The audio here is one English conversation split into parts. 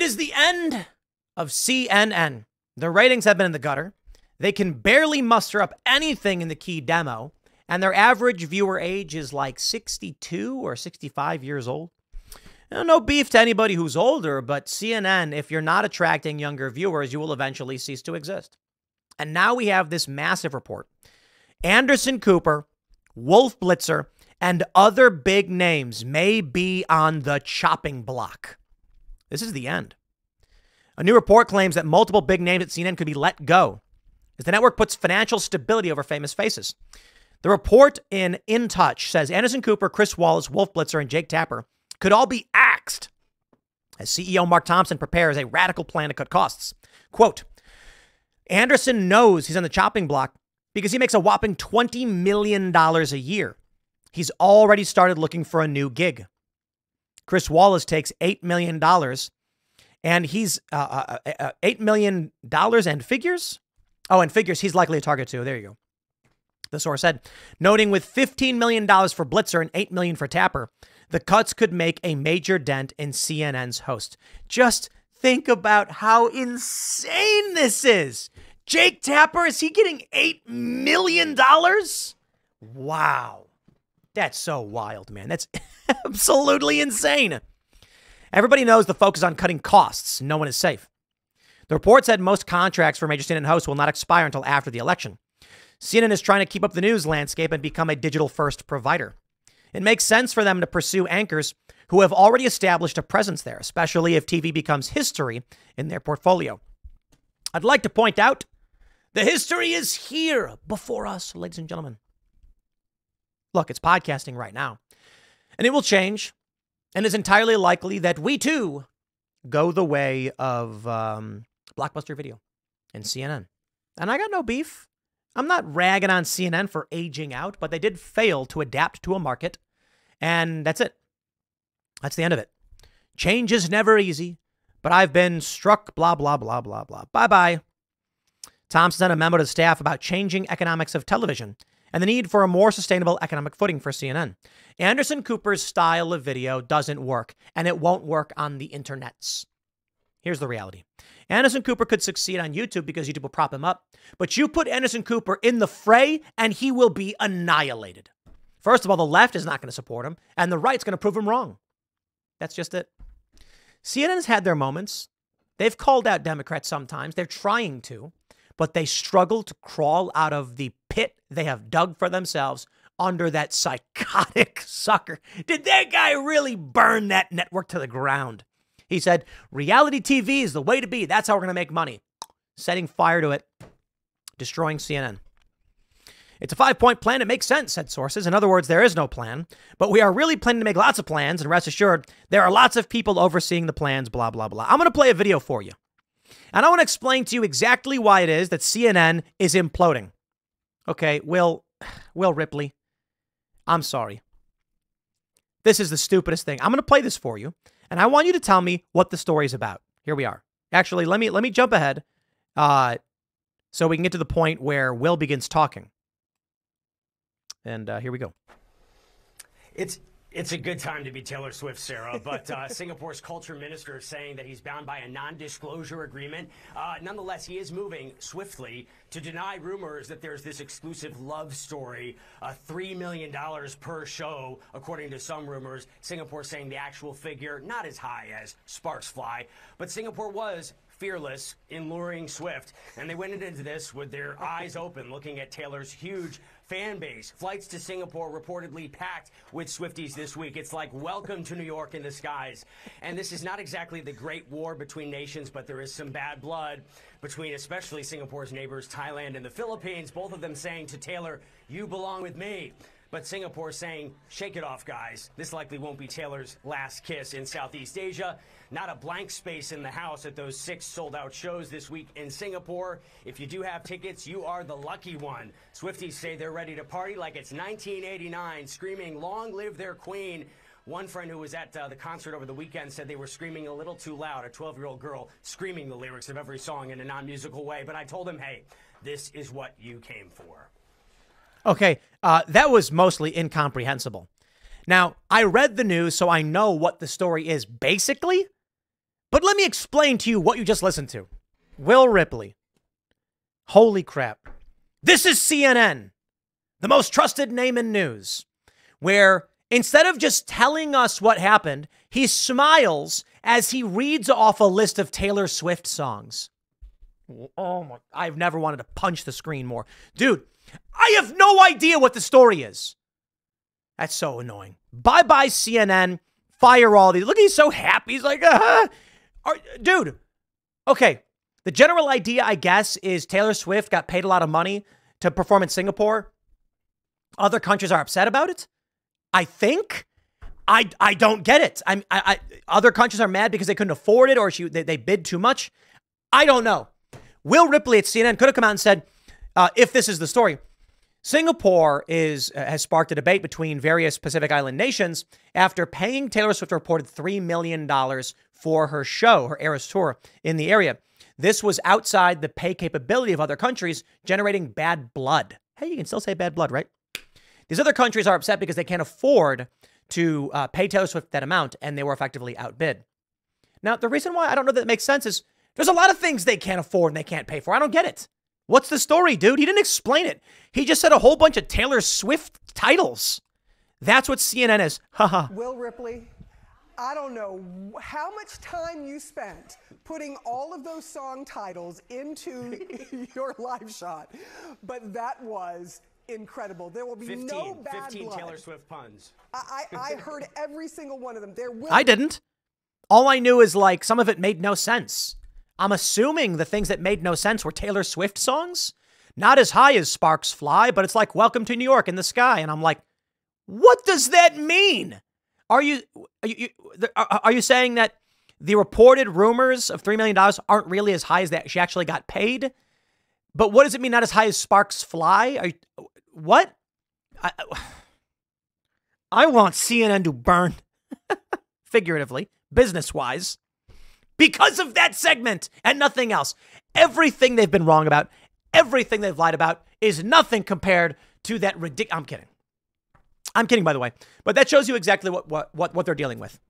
is the end of CNN. Their ratings have been in the gutter. They can barely muster up anything in the key demo, and their average viewer age is like 62 or 65 years old. No beef to anybody who's older, but CNN, if you're not attracting younger viewers, you will eventually cease to exist. And now we have this massive report. Anderson Cooper, Wolf Blitzer, and other big names may be on the chopping block. This is the end. A new report claims that multiple big names at CNN could be let go as the network puts financial stability over famous faces. The report in Touch says Anderson Cooper, Chris Wallace, Wolf Blitzer, and Jake Tapper could all be axed as CEO Mark Thompson prepares a radical plan to cut costs. Quote, Anderson knows he's on the chopping block because he makes a whopping $20 million a year. He's already started looking for a new gig. Chris Wallace takes $8 million and he's $8 million and figures. Oh, and figures he's likely a target too. There you go. The source said, noting with $15 million for Blitzer and $8 million for Tapper, the cuts could make a major dent in CNN's host. Just think about how insane this is. Jake Tapper, is he getting $8 million? Wow. That's so wild, man. That's absolutely insane. Everybody knows the focus on cutting costs. No one is safe. The report said most contracts for major CNN hosts will not expire until after the election. CNN is trying to keep up the news landscape and become a digital-first provider. It makes sense for them to pursue anchors who have already established a presence there, especially if TV becomes history in their portfolio. I'd like to point out the history is here before us, ladies and gentlemen. Look, it's podcasting right now, and it will change, and it's entirely likely that we too go the way of Blockbuster Video and CNN. And I got no beef. I'm not ragging on CNN for aging out, but they did fail to adapt to a market, and that's it. That's the end of it. Change is never easy, but I've been struck, blah, blah, blah, blah, blah. Bye-bye. Thompson sent a memo to the staff about changing economics of television and the need for a more sustainable economic footing for CNN. Anderson Cooper's style of video doesn't work, and it won't work on the internets. Here's the reality. Anderson Cooper could succeed on YouTube because YouTube will prop him up, but you put Anderson Cooper in the fray and he will be annihilated. First of all, the left is not going to support him, and the right's going to prove him wrong. That's just it. CNN's had their moments. They've called out Democrats sometimes. They're trying to, but they struggle to crawl out of the pit they have dug for themselves under that psychotic sucker. Did that guy really burn that network to the ground? He said, reality TV is the way to be. That's how we're going to make money. Setting fire to it. Destroying CNN. It's a 5-point plan. It makes sense, said sources. In other words, there is no plan. But we are really planning to make lots of plans. And rest assured, there are lots of people overseeing the plans, blah, blah, blah. I'm going to play a video for you. And I want to explain to you exactly why it is that CNN is imploding. Okay, Will Ripley, I'm sorry. This is the stupidest thing. I'm going to play this for you. And I want you to tell me what the story is about. Here we are. Actually, let me jump ahead so we can get to the point where Will begins talking. And here we go. It's a good time to be Taylor Swift, Sarah, but Singapore's culture minister is saying that he's bound by a non-disclosure agreement. Nonetheless, he is moving swiftly to deny rumors that there's this exclusive love story, $3 million per show, according to some rumors. Singapore saying the actual figure not as high as sparks fly, but Singapore was fearless in luring Swift, and they went into this with their eyes open, looking at Taylor's huge fan base. Flights to Singapore reportedly packed with Swifties this week. It's like welcome to New York in the skies. And this is not exactly the great war between nations, but there is some bad blood between especially Singapore's neighbors, Thailand and the Philippines, both of them saying to Taylor, you belong with me. But Singapore saying, shake it off, guys. This likely won't be Taylor's last kiss in Southeast Asia. Not a blank space in the house at those 6 sold-out shows this week in Singapore. If you do have tickets, you are the lucky one. Swifties say they're ready to party like it's 1989, screaming, long live their queen. One friend who was at the concert over the weekend said they were screaming a little too loud, a 12-year-old girl screaming the lyrics of every song in a non-musical way. But I told him, hey, this is what you came for. Okay, that was mostly incomprehensible. Now, I read the news, so I know what the story is basically, But let me explain to you what you just listened to. Will Ripley. Holy crap. This is CNN, the most trusted name in news, where instead of just telling us what happened, he smiles as he reads off a list of Taylor Swift songs. Oh my, I've never wanted to punch the screen more. Dude, I have no idea what the story is. That's so annoying. Bye-bye, CNN. Fire all these. Look, he's so happy. He's like, dude. Okay. The general idea, I guess, is Taylor Swift got paid a lot of money to perform in Singapore. Other countries are upset about it. I think. I don't get it. Other countries are mad because they couldn't afford it or they bid too much. I don't know. Will Ripley at CNN could have come out and said, if this is the story, Singapore has sparked a debate between various Pacific Island nations after paying Taylor Swift a reported $3 million for her show, her Eras Tour in the area. This was outside the pay capability of other countries, generating bad blood. Hey, you can still say bad blood, right? These other countries are upset because they can't afford to pay Taylor Swift that amount, and they were effectively outbid. Now, the reason why I don't know that makes sense is there's a lot of things they can't afford and they can't pay for. I don't get it. What's the story, dude? He didn't explain it. He just said a whole bunch of Taylor Swift titles. That's what CNN is. Haha. Will Ripley, I don't know how much time you spent putting all of those song titles into your live shot, but that was incredible. There will be 15, no bad 15 blood. Taylor Swift puns. I heard every single one of them. I didn't. All I knew is like some of it made no sense. I'm assuming the things that made no sense were Taylor Swift songs. Not as high as Sparks Fly, but it's like Welcome to New York in the sky. And I'm like, what does that mean? Are you saying that the reported rumors of $3 million aren't really as high as that she actually got paid? But what does it mean not as high as Sparks Fly? What? I want CNN to burn, figuratively, business-wise, because of that segment and nothing else. Everything they've been wrong about, everything they've lied about is nothing compared to that ridiculous. I'm kidding. I'm kidding, by the way. But that shows you exactly what they're dealing with.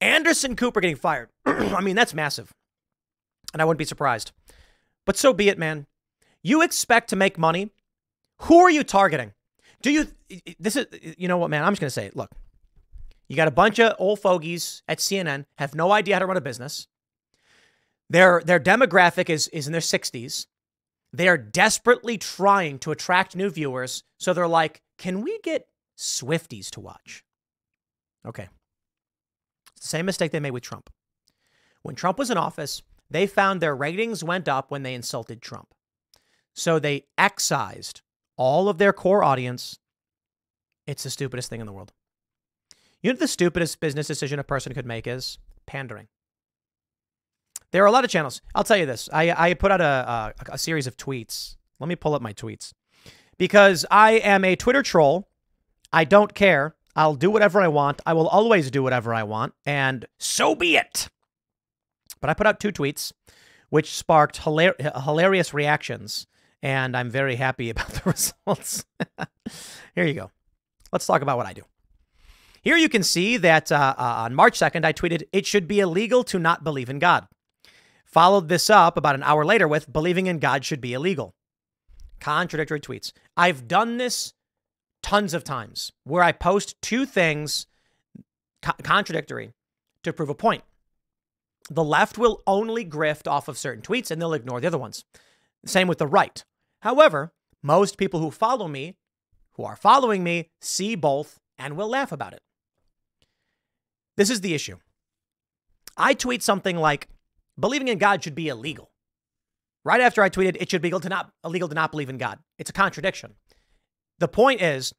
Anderson Cooper getting fired. I mean, that's massive. And I wouldn't be surprised. But so be it, man. You expect to make money. Who are you targeting? You know what, man? I'm just going to say it. Look, you got a bunch of old fogies at CNN, have no idea how to run a business. Their demographic is in their 60s. They are desperately trying to attract new viewers. So they're like, can we get Swifties to watch? Okay. It's the same mistake they made with Trump. When Trump was in office, they found their ratings went up when they insulted Trump. So they excised all of their core audience. It's the stupidest thing in the world. You know what the stupidest business decision a person could make is? Pandering. There are a lot of channels. I'll tell you this. I put out a series of tweets. Let me pull up my tweets. Because I am a Twitter troll. I don't care. I'll do whatever I want. I will always do whatever I want. And so be it. But I put out 2 tweets, which sparked hilarious reactions. And I'm very happy about the results. Here you go. Let's talk about what I do. Here you can see that on March 2nd, I tweeted, it should be illegal to not believe in God. Followed this up about an hour later with believing in God should be illegal. Contradictory tweets. I've done this tons of times where I post 2 things contradictory to prove a point. The left will only grift off of certain tweets and they'll ignore the other ones. Same with the right. However, most people who follow me, who are following me, see both and will laugh about it. This is the issue. I tweet something like, believing in God should be illegal. Right after I tweeted, it should be illegal to not believe in God. It's a contradiction. The point is,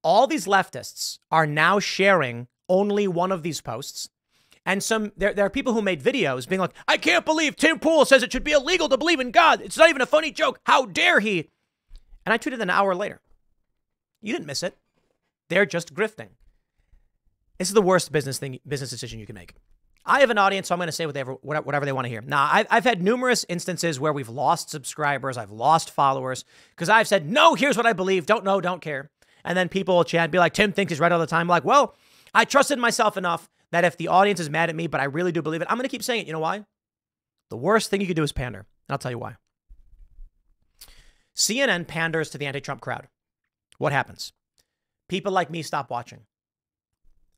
all these leftists are now sharing only one of these posts. And there are people who made videos being like, I can't believe Tim Pool says it should be illegal to believe in God. It's not even a funny joke. How dare he? And I tweeted an hour later. You didn't miss it. They're just grifting. This is the worst business decision you can make. I have an audience, so I'm going to say whatever they want to hear. Now, I've had numerous instances where we've lost subscribers. I've lost followers because I've said, no, here's what I believe. Don't know, don't care. And then people will chat and be like, Tim thinks he's right all the time. I'm like, well, I trusted myself enough that if the audience is mad at me, but I really do believe it, I'm going to keep saying it. You know why? The worst thing you could do is pander. And I'll tell you why. CNN panders to the anti-Trump crowd. What happens? People like me stop watching.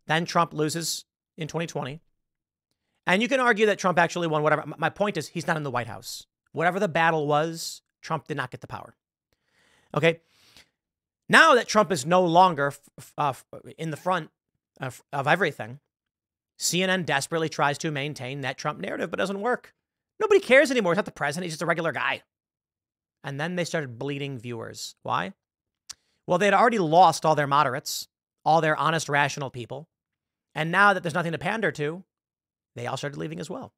Then Trump loses in 2020. And you can argue that Trump actually won, whatever. My point is, he's not in the White House. Whatever the battle was, Trump did not get the power. Okay? Now that Trump is no longer in the front of everything, CNN desperately tries to maintain that Trump narrative, but doesn't work. Nobody cares anymore. He's not the president. He's just a regular guy. And then they started bleeding viewers. Why? Well, they had already lost all their moderates, all their honest, rational people. And now that there's nothing to pander to, they all started leaving as well.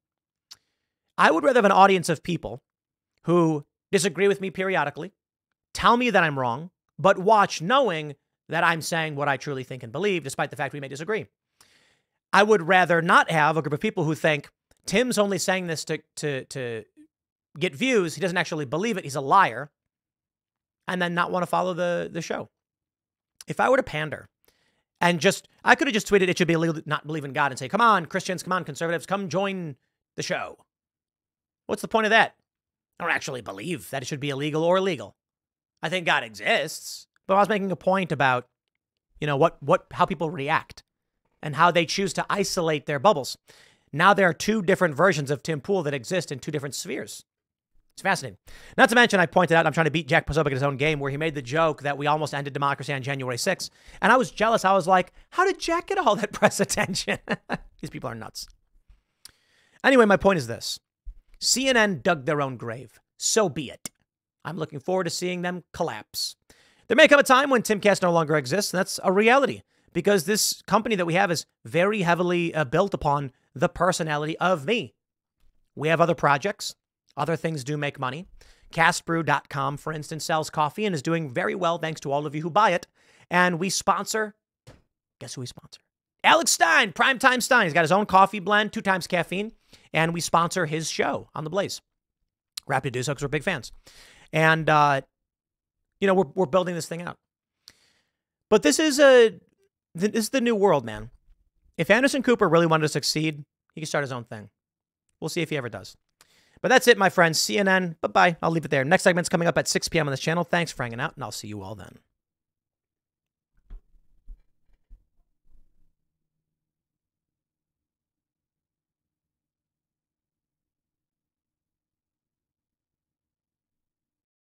I would rather have an audience of people who disagree with me periodically, tell me that I'm wrong, but watch knowing that I'm saying what I truly think and believe, despite the fact we may disagree. I would rather not have a group of people who think Tim's only saying this to get views. He doesn't actually believe it. He's a liar. And then not want to follow the show. If I were to pander and I could have just tweeted it should be illegal to not believe in God and say, come on, Christians, come on, conservatives, come join the show. What's the point of that? I don't actually believe that it should be illegal or illegal. I think God exists, but I was making a point about, how people react and how they choose to isolate their bubbles. Now there are two different versions of Tim Pool that exist in two different spheres. It's fascinating. Not to mention, I pointed out I'm trying to beat Jack Posobiec at his own game where he made the joke that we almost ended democracy on January 6th. And I was jealous. I was like, how did Jack get all that press attention? These people are nuts. Anyway, my point is this. CNN dug their own grave. So be it. I'm looking forward to seeing them collapse. There may come a time when Timcast no longer exists, and that's a reality because this company that we have is very heavily built upon the personality of me. We have other projects. Other things do make money. Castbrew.com, for instance, sells coffee and is doing very well thanks to all of you who buy it. And we sponsor, guess who we sponsor? Alex Stein, Primetime Stein. He's got his own coffee blend, 2 times caffeine. And we sponsor his show on The Blaze. We're happy to do so because we're big fans. And, we're building this thing out. But this is the new world, man. If Anderson Cooper really wanted to succeed, he could start his own thing. We'll see if he ever does. But that's it, my friends. CNN. Bye-bye. I'll leave it there. Next segment's coming up at 6 p.m. on this channel. Thanks for hanging out, and I'll see you all then.